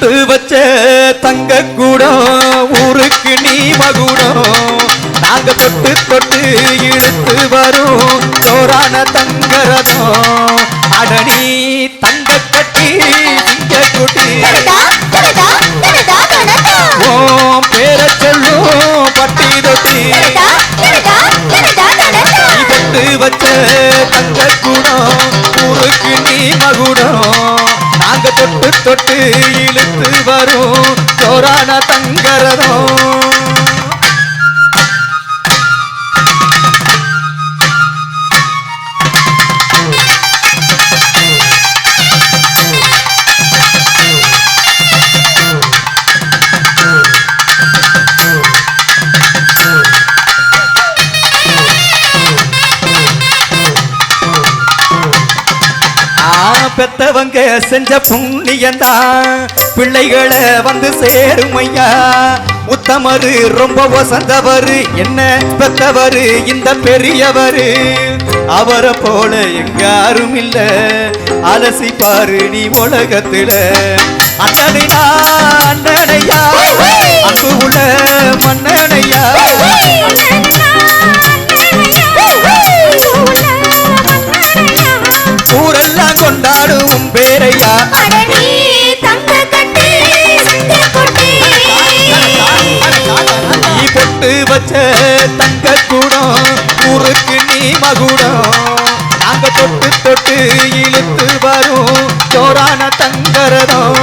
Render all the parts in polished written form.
பொட்டு வச்ச தங்க கூடம் ஊருக்கு நீ மகுடம் நாங்க தொட்டு தொட்டு இழுத்து வரும் சோரான தங்கரதம் அடனி தங்க கட்டி சிங்க குட்டி ஓம் பேர சொல்லும் பட்டி தொட்டி பொட்டு வச்ச தங்க கூடம் ஊருக்கு நீ மகுடம் நாங்க தொட்டு தொட்டு இழுத்து வரும் சோரான தங்கரதம் பெத்தவங்க செஞ்ச புண்ணியந்தான் பிள்ளைகளை வந்து சேருமையா உத்தமரு ரொம்ப வசந்தவரு என்ன பெத்தவரு இந்த பெரியவரு அவரை போல எங்காரும் இல்ல அலசி பாரு நீ உலகத்துல அண்ணனையா அண்ணனையா அன்பு உள்ள மன்னனையா ஊரெல்லாம் கொண்டாடும் பேரையா நீ பொட்டு வச்ச தங்க கூடம் ஊருக்கு நீ மகுடம் நாங்க தொட்டு தொட்டு இழுத்து வரும் சோரான தங்கரதம்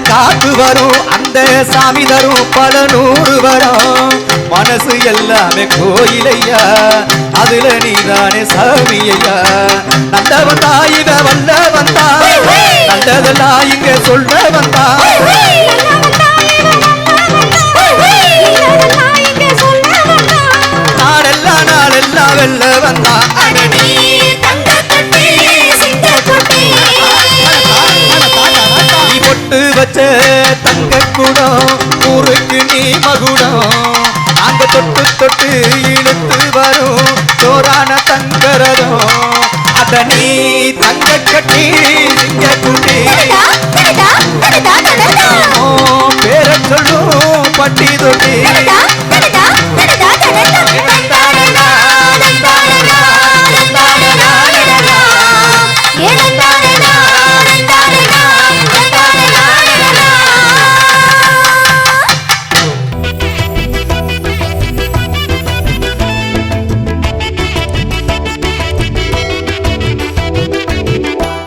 காத்து வரும் அந்த சாமி தரும் பல நூறு வரும் மனசு எல்லாமே கோயிலையா அதுல நீதானே சாமியா நல்லவன் தாயிக வல்ல வந்தா நல்லதெல்லாம் இங்க சொல்ல வந்தா நாளெல்லாம் வெல்ல வந்தா பொட்டு வச்ச தங்க கூடம் ஊருக்கு நீ மகுடம் நாங்க தொட்டு தொட்டு இழுத்து வரும் சோரான தங்கரதம் அத நீ தங்க கட்டி சிங்க குட்டி